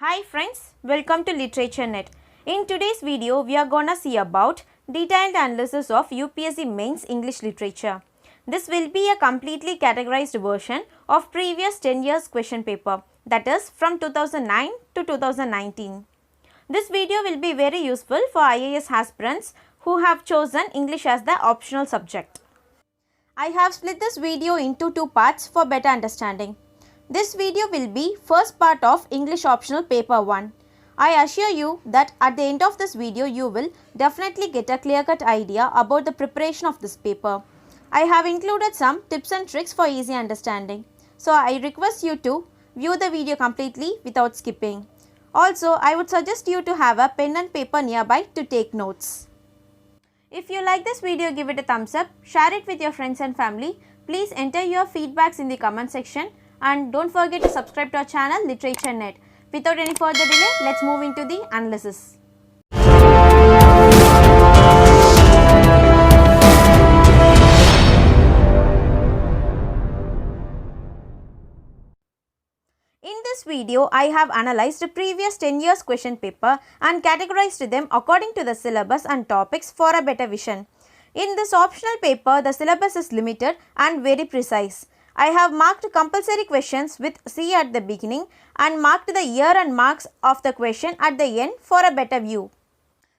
Hi friends, welcome to LiteratureNet. In today's video, we are gonna see about detailed analysis of UPSC Mains English Literature. This will be a completely categorized version of previous 10 years question paper, that is from 2009 to 2019. This video will be very useful for IAS aspirants who have chosen English as the optional subject. I have split this video into two parts for better understanding. This video will be first part of English optional paper 1. I assure you that at the end of this video you will definitely get a clear-cut idea about the preparation of this paper. I have included some tips and tricks for easy understanding. So I request you to view the video completely without skipping. Also, I would suggest you to have a pen and paper nearby to take notes. If you like this video, give it a thumbs up, share it with your friends and family. Please enter your feedbacks in the comment section. And don't forget to subscribe to our channel LiteratureNet. Without any further delay, let's move into the analysis. In this video, I have analyzed the previous 10 years question paper and categorized them according to the syllabus and topics for a better vision. In this optional paper, the syllabus is limited and very precise. I have marked compulsory questions with C at the beginning and marked the year and marks of the question at the end for a better view.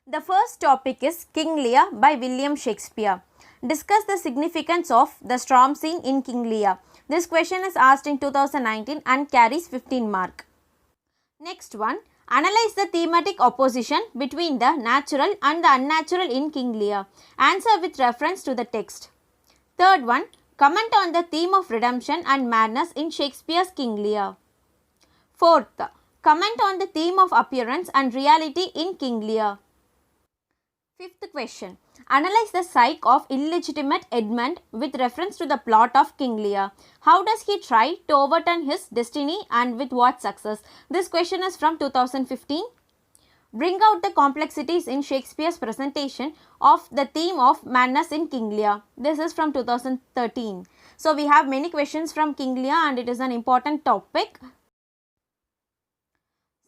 The first topic is King Lear by William Shakespeare. Discuss the significance of the storm scene in King Lear. This question is asked in 2019 and carries 15 marks. Next one, analyze the thematic opposition between the natural and the unnatural in King Lear. Answer with reference to the text. Third one, comment on the theme of redemption and madness in Shakespeare's King Lear. Fourth, comment on the theme of appearance and reality in King Lear. Fifth question, analyze the psyche of illegitimate Edmund with reference to the plot of King Lear. How does he try to overturn his destiny and with what success? This question is from 2015. Bring out the complexities in Shakespeare's presentation of the theme of madness in King Lear. This is from 2013. So, we have many questions from King Lear and it is an important topic.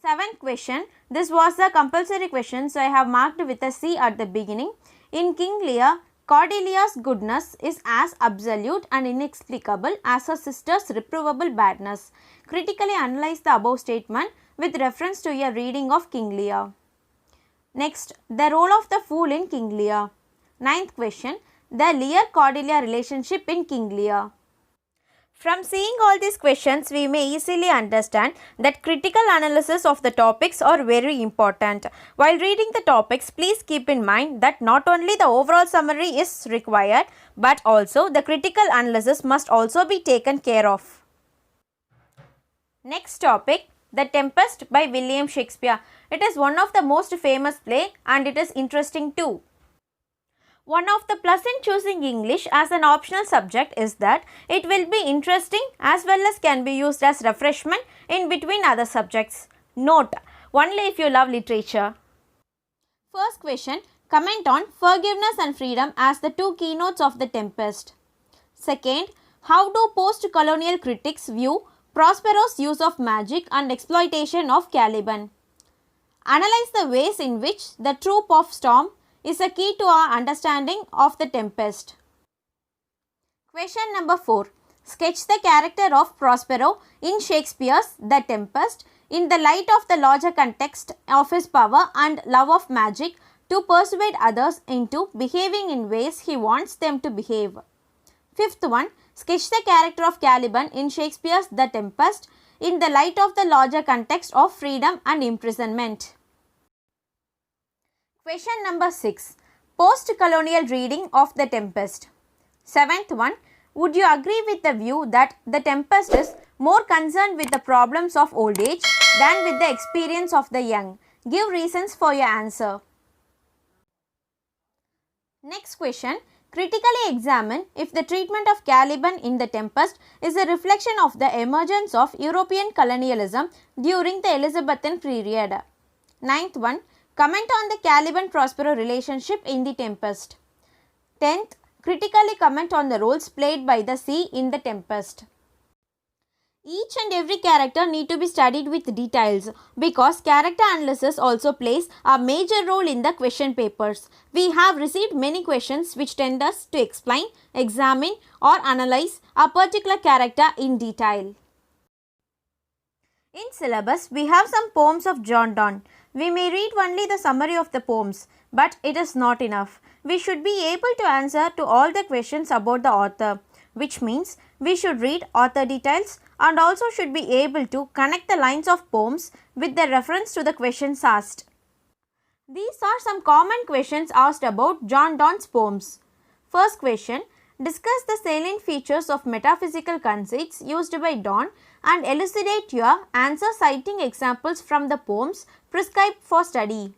Seventh question. This was the compulsory question, so I have marked with a C at the beginning. In King Lear, Cordelia's goodness is as absolute and inexplicable as her sister's reprovable badness. Critically analyze the above statement with reference to your reading of King Lear. Next, the role of the fool in King Lear. Ninth question, the Lear-Cordelia relationship in King Lear. From seeing all these questions, we may easily understand that critical analysis of the topics are very important. While reading the topics, please keep in mind that not only the overall summary is required, but also the critical analysis must also be taken care of. Next topic, The Tempest by William Shakespeare. It is one of the most famous play and it is interesting too. One of the plus in choosing English as an optional subject is that it will be interesting as well as can be used as refreshment in between other subjects. Note, only if you love literature. First question, comment on forgiveness and freedom as the two keynotes of The Tempest. Second, how do post-colonial critics view Prospero's use of magic and exploitation of Caliban? Analyze the ways in which the trope of storm is a key to our understanding of The Tempest. Question number 4. Sketch the character of Prospero in Shakespeare's The Tempest in the light of the larger context of his power and love of magic to persuade others into behaving in ways he wants them to behave. Fifth one, sketch the character of Caliban in Shakespeare's The Tempest in the light of the larger context of freedom and imprisonment. Question number 6. Post-colonial reading of The Tempest. Seventh one, would you agree with the view that The Tempest is more concerned with the problems of old age than with the experience of the young? Give reasons for your answer. Next question. Critically examine if the treatment of Caliban in The Tempest is a reflection of the emergence of European colonialism during the Elizabethan period. Ninth one, comment on the Caliban-Prospero relationship in The Tempest. 10th, critically comment on the roles played by the sea in The Tempest. Each and every character need to be studied with details because character analysis also plays a major role in the question papers. We have received many questions which tend us to explain, examine or analyze a particular character in detail. In syllabus, we have some poems of John Donne. We may read only the summary of the poems, but it is not enough. We should be able to answer to all the questions about the author, which means we should read author details and also should be able to connect the lines of poems with the reference to the questions asked. These are some common questions asked about John Donne's poems. First question, discuss the salient features of metaphysical conceits used by Donne and elucidate your answer citing examples from the poems prescribed for study.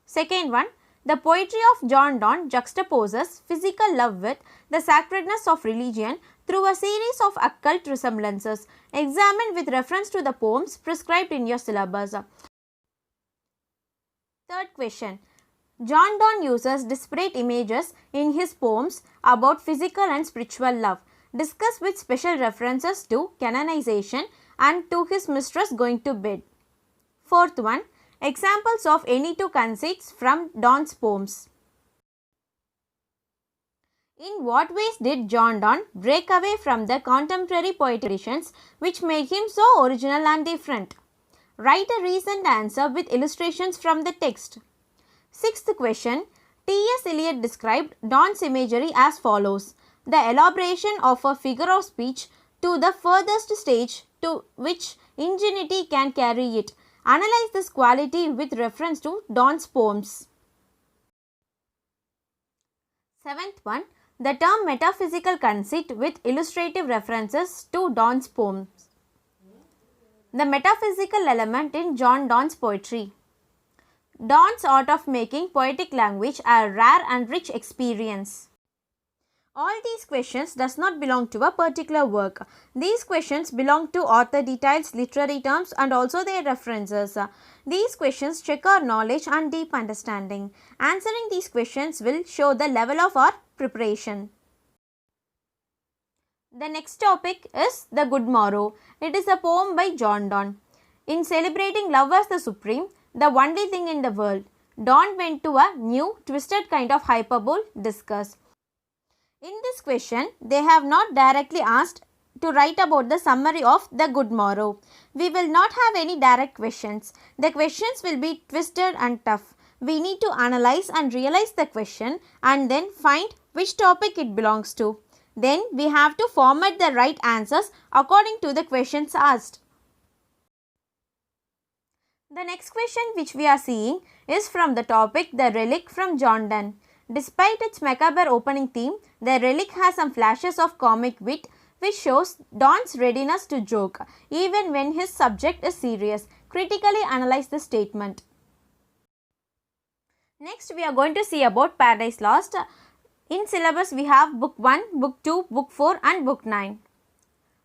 Second one, the poetry of John Donne juxtaposes physical love with the sacredness of religion through a series of occult resemblances examined with reference to the poems prescribed in your syllabus. Third question, John Donne uses disparate images in his poems about physical and spiritual love. Discuss with special references to canonization and to his mistress going to bed. Fourth one, examples of any two conceits from Donne's poems. In what ways did John Donne break away from the contemporary poetic traditions which made him so original and different? Write a recent answer with illustrations from the text. Sixth question, T.S. Eliot described Donne's imagery as follows. The elaboration of a figure of speech to the furthest stage to which ingenuity can carry it. Analyze this quality with reference to Donne's poems. Seventh one, the term metaphysical conceit with illustrative references to Donne's poems. The metaphysical element in John Donne's poetry. Donne's art of making poetic language a rare and rich experience. All these questions does not belong to a particular work. These questions belong to author details, literary terms and also their references. These questions check our knowledge and deep understanding. Answering these questions will show the level of our preparation. The next topic is The Good Morrow. It is a poem by John Donne. In celebrating love as the supreme, the only thing in the world, Donne went to a new, twisted kind of hyperbole discuss. In this question, they have not directly asked to write about the summary of The Good Morrow. We will not have any direct questions. The questions will be twisted and tough. We need to analyze and realize the question and then find which topic it belongs to. Then we have to format the right answers according to the questions asked. The next question which we are seeing is from the topic The Relic from John Donne. Despite its macabre opening theme, The Relic has some flashes of comic wit which shows Donne's readiness to joke even when his subject is serious. Critically analyze the statement. Next we are going to see about Paradise Lost. In syllabus we have book 1, book 2, book 4 and book 9.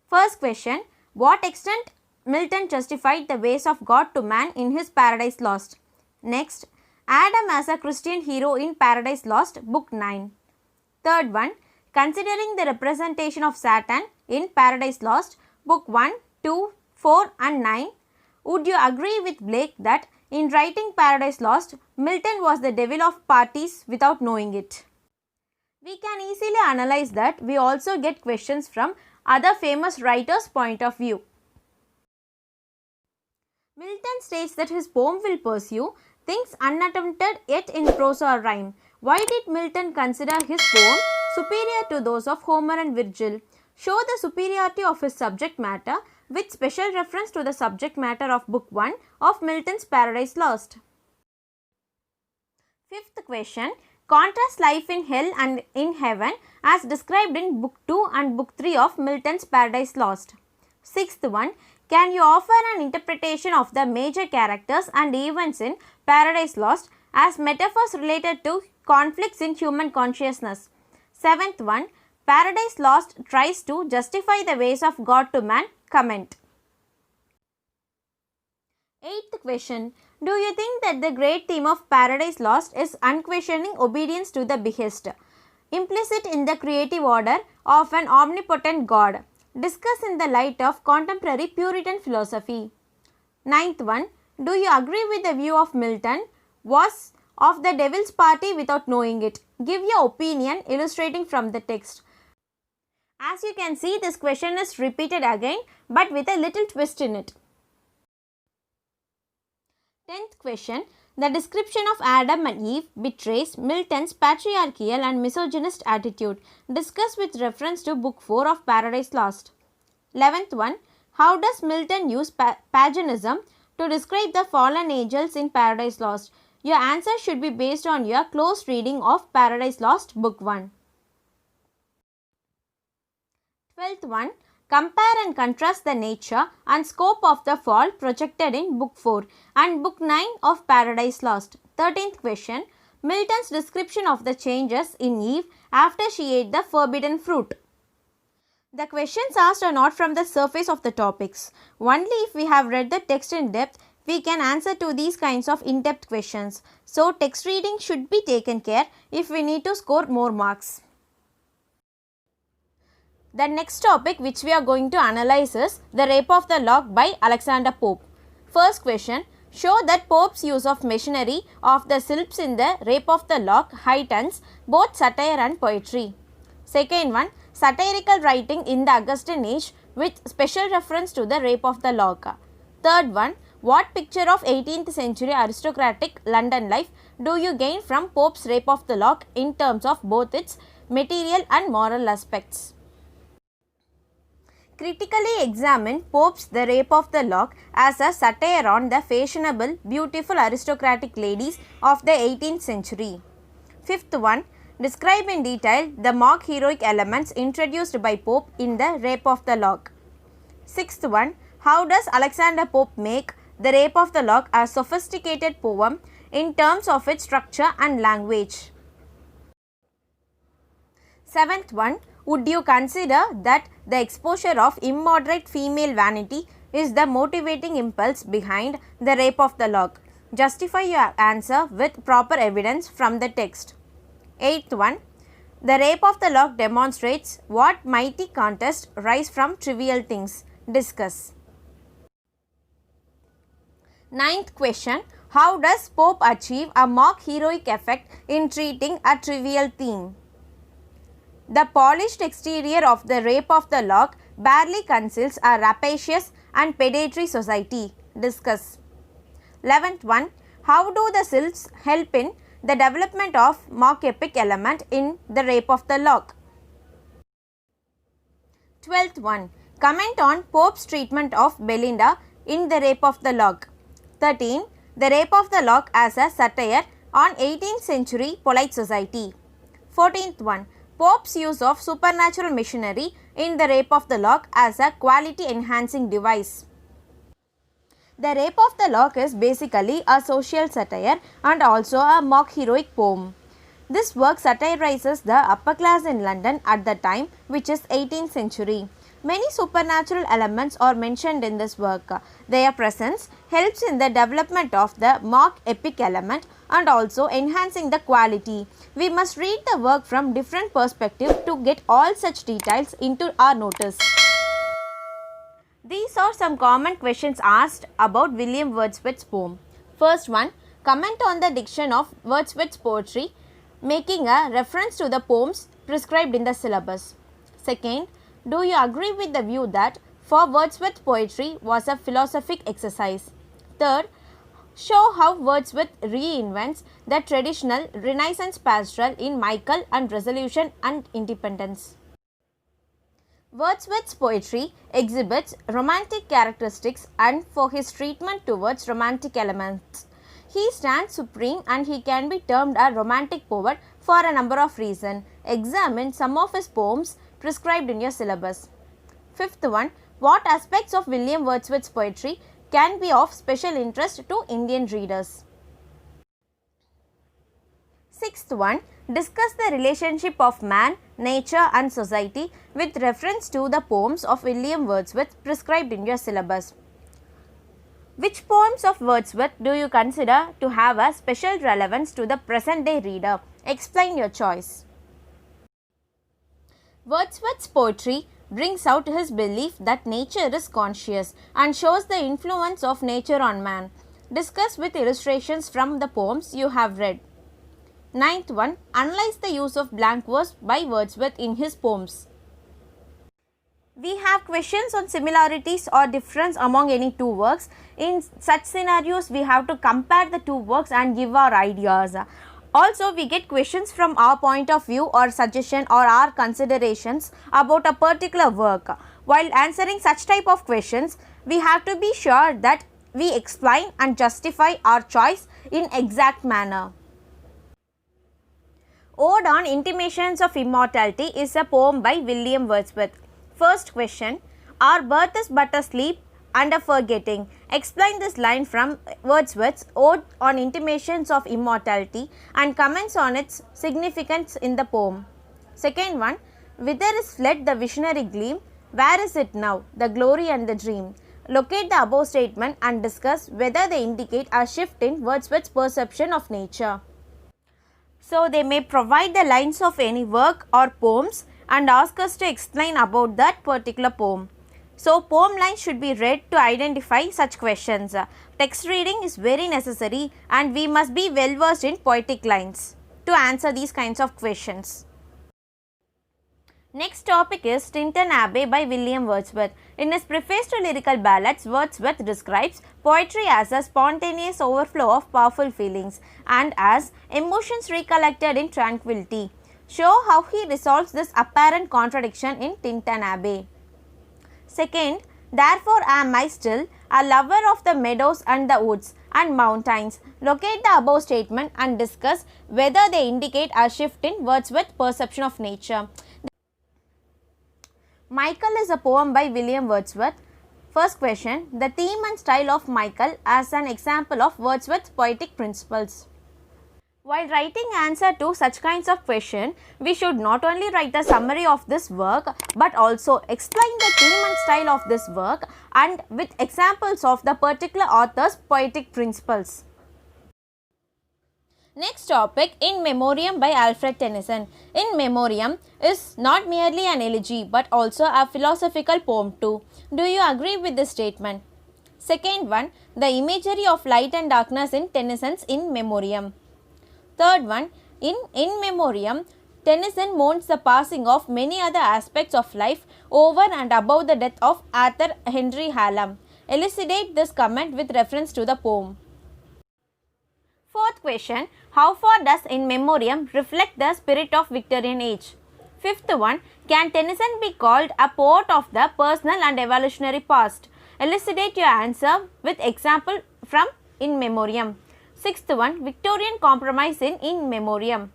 First question, what extent Milton justified the ways of God to man in his Paradise Lost? Next, Adam as a Christian hero in Paradise Lost, book 9. Third one, considering the representation of Satan in Paradise Lost, book 1, 2, 4 and 9, would you agree with Blake that in writing Paradise Lost, Milton was the devil of parties without knowing it? We can easily analyze that we also get questions from other famous writers' point of view. Milton states that his poem will pursue things unattempted yet in prose or rhyme. Why did Milton consider his poem superior to those of Homer and Virgil? Show the superiority of his subject matter with special reference to the subject matter of book 1 of Milton's Paradise Lost. Fifth question, contrast life in hell and in heaven as described in book 2 and book 3 of Milton's Paradise Lost. Sixth one, can you offer an interpretation of the major characters and events in Paradise Lost as metaphors related to conflicts in human consciousness? Seventh one, Paradise Lost tries to justify the ways of God to man. Comment. Eighth question, do you think that the great theme of Paradise Lost is unquestioning obedience to the behest implicit in the creative order of an omnipotent God? Discuss in the light of contemporary Puritan philosophy. Ninth one, do you agree with the view of Milton was of the devil's party without knowing it? Give your opinion illustrating from the text. As you can see, this question is repeated again but with a little twist in it. 10th question. The description of Adam and Eve betrays Milton's patriarchal and misogynist attitude. Discuss with reference to Book 4 of Paradise Lost. 11th one. How does Milton use paganism to describe the fallen angels in Paradise Lost? Your answer should be based on your close reading of Paradise Lost Book 1. 12th one. Compare and contrast the nature and scope of the fall projected in Book 4 and Book 9 of Paradise Lost. 13th question. Milton's description of the changes in Eve after she ate the forbidden fruit. The questions asked are not from the surface of the topics. Only if we have read the text in depth, we can answer to these kinds of in-depth questions. So, text reading should be taken care if we need to score more marks. The next topic which we are going to analyze is The Rape of the Lock by Alexander Pope. First question, show that Pope's use of machinery of the sylphs in The Rape of the Lock heightens both satire and poetry. Second one, satirical writing in the Augustan age with special reference to The Rape of the Lock. Third one, what picture of 18th century aristocratic London life do you gain from Pope's Rape of the Lock in terms of both its material and moral aspects? Critically examine Pope's The Rape of the Lock as a satire on the fashionable, beautiful aristocratic ladies of the 18th century. Fifth one, describe in detail the mock heroic elements introduced by Pope in The Rape of the Lock. Sixth one, how does Alexander Pope make The Rape of the Lock a sophisticated poem in terms of its structure and language? Seventh one, would you consider that the exposure of immoderate female vanity is the motivating impulse behind The Rape of the Lock? Justify your answer with proper evidence from the text. Eighth one, The Rape of the Lock demonstrates what mighty contests rise from trivial things. Discuss. Ninth question, how does Pope achieve a mock heroic effect in treating a trivial theme? The polished exterior of The Rape of the Lock barely conceals a rapacious and predatory society. Discuss. 11th one, how do the sylphs help in the development of mock epic element in The Rape of the Lock? 12th one, comment on Pope's treatment of Belinda in The Rape of the Lock. 13. The Rape of the Lock as a satire on 18th century polite society. 14th one, Pope's use of supernatural machinery in The Rape of the Lock as a quality enhancing device. The Rape of the Lock is basically a social satire and also a mock heroic poem. This work satirizes the upper class in London at the time, which is 18th century. Many supernatural elements are mentioned in this work. Their presence helps in the development of the mock epic element and also enhancing the quality. We must read the work from different perspectives to get all such details into our notice. These are some common questions asked about William Wordsworth's poem. First one, comment on the diction of Wordsworth's poetry, making a reference to the poems prescribed in the syllabus. Second, do you agree with the view that for Wordsworth poetry was a philosophic exercise? Third, show how Wordsworth reinvents the traditional Renaissance pastoral in Michael and Resolution and Independence. Wordsworth's poetry exhibits romantic characteristics and for his treatment towards romantic elements. He stands supreme and he can be termed a romantic poet for a number of reasons. Examine some of his poems prescribed in your syllabus. Fifth one, what aspects of William Wordsworth's poetry can be of special interest to Indian readers? Sixth one, discuss the relationship of man, nature and society with reference to the poems of William Wordsworth prescribed in your syllabus. Which poems of Wordsworth do you consider to have a special relevance to the present day reader? Explain your choice. Wordsworth's poetry brings out his belief that nature is conscious and shows the influence of nature on man. Discuss with illustrations from the poems you have read. Ninth one, analyze the use of blank verse by Wordsworth in his poems. We have questions on similarities or difference among any two works. In such scenarios, we have to compare the two works and give our ideas. Also, we get questions from our point of view or suggestion or our considerations about a particular work. While answering such type of questions, we have to be sure that we explain and justify our choice in exact manner. Ode on Intimations of Immortality is a poem by William Wordsworth. First question, our birth is but a sleep and a forgetting. Explain this line from Wordsworth's Ode on Intimations of Immortality and comments on its significance in the poem. Second one, whither is fled the visionary gleam? Where is it now, the glory and the dream? Locate the above statement and discuss whether they indicate a shift in Wordsworth's perception of nature. So, they may provide the lines of any work or poems and ask us to explain about that particular poem. So, poem lines should be read to identify such questions. Text reading is very necessary and we must be well versed in poetic lines to answer these kinds of questions. Next topic is Tintern Abbey by William Wordsworth. In his preface to Lyrical Ballads, Wordsworth describes poetry as a spontaneous overflow of powerful feelings and as emotions recollected in tranquility. Show how he resolves this apparent contradiction in Tintern Abbey. Second, therefore am I still a lover of the meadows and the woods and mountains. Locate the above statement and discuss whether they indicate a shift in Wordsworth's perception of nature. Michael is a poem by William Wordsworth. First question, the theme and style of Michael as an example of Wordsworth's poetic principles. While writing answer to such kinds of question, we should not only write a summary of this work but also explain the theme and style of this work and with examples of the particular author's poetic principles. Next topic, In Memoriam by Alfred Tennyson. In Memoriam is not merely an elegy but also a philosophical poem too. Do you agree with this statement? Second one, the imagery of light and darkness in Tennyson's In Memoriam. Third one, in Memoriam, Tennyson mourns the passing of many other aspects of life over and above the death of Arthur Henry Hallam. Elucidate this comment with reference to the poem. Fourth question, how far does In Memoriam reflect the spirit of Victorian age? Fifth one, can Tennyson be called a poet of the personal and evolutionary past? Elucidate your answer with example from In Memoriam. Sixth one, Victorian compromise in Memoriam.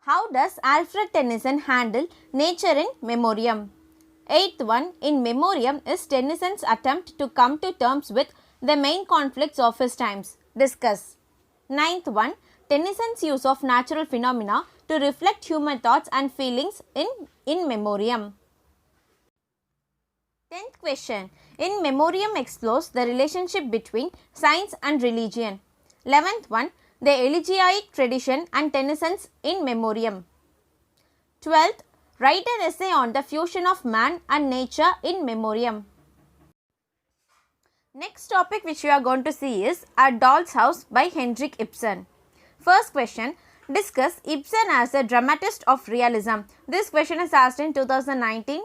How does Alfred Tennyson handle nature in Memoriam? Eighth one, In Memoriam is Tennyson's attempt to come to terms with the main conflicts of his times. Discuss. Ninth one, Tennyson's use of natural phenomena to reflect human thoughts and feelings in Memoriam. 10th question, In Memoriam explores the relationship between science and religion. 11th one, the elegiac tradition and Tennyson's In Memoriam. 12th, write an essay on the fusion of man and nature in Memoriam. Next topic which we are going to see is A Doll's House by Henrik Ibsen. First question, discuss Ibsen as a dramatist of realism. This question is asked in 2019.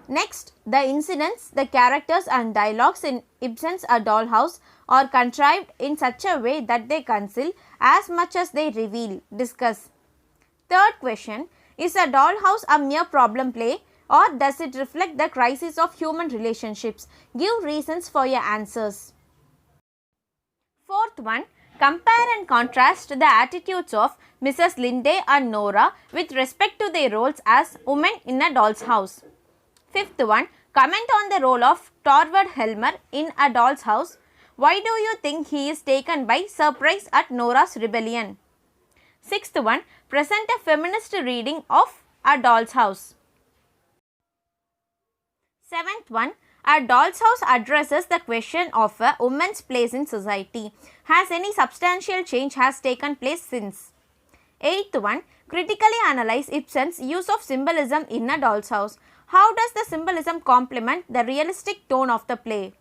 Next, the incidents, the characters and dialogues in Ibsen's A Doll House are contrived in such a way that they conceal as much as they reveal. Discuss. Third question, is A Doll House a mere problem play or does it reflect the crisis of human relationships? Give reasons for your answers. Fourth one, compare and contrast the attitudes of Mrs. Linde and Nora with respect to their roles as women in A Doll's House. Fifth one, comment on the role of Torvald Helmer in A Doll's House. Why do you think he is taken by surprise at Nora's rebellion? Sixth one, present a feminist reading of A Doll's House. Seventh one, A Doll's House addresses the question of a woman's place in society. Has any substantial change has taken place since? Eighth one, Critically analyze Ibsen's use of symbolism in A Doll's House. How does the symbolism complement the realistic tone of the play?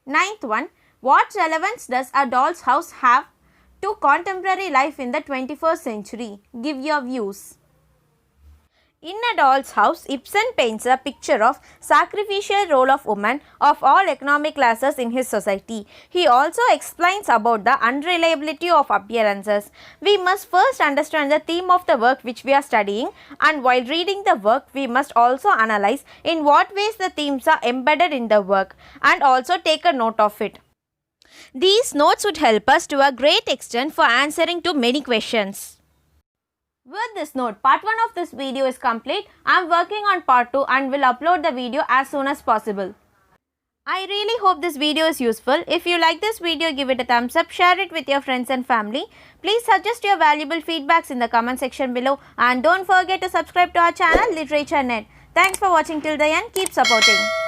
Ninth one, what relevance does A Doll's House have to contemporary life in the 21st century? Give your views. In A Doll's House, Ibsen paints a picture of sacrificial role of women of all economic classes in his society. He also explains about the unreliability of appearances. We must first understand the theme of the work which we are studying, and while reading the work, we must also analyze in what ways the themes are embedded in the work and also take a note of it. These notes would help us to a great extent for answering to many questions. With this note, part 1 of this video is complete. I am working on part 2 and will upload the video as soon as possible. I really hope this video is useful. If you like this video, give it a thumbs up, share it with your friends and family. Please suggest your valuable feedbacks in the comment section below, and don't forget to subscribe to our channel Literature Net. Thanks for watching till the end. Keep supporting.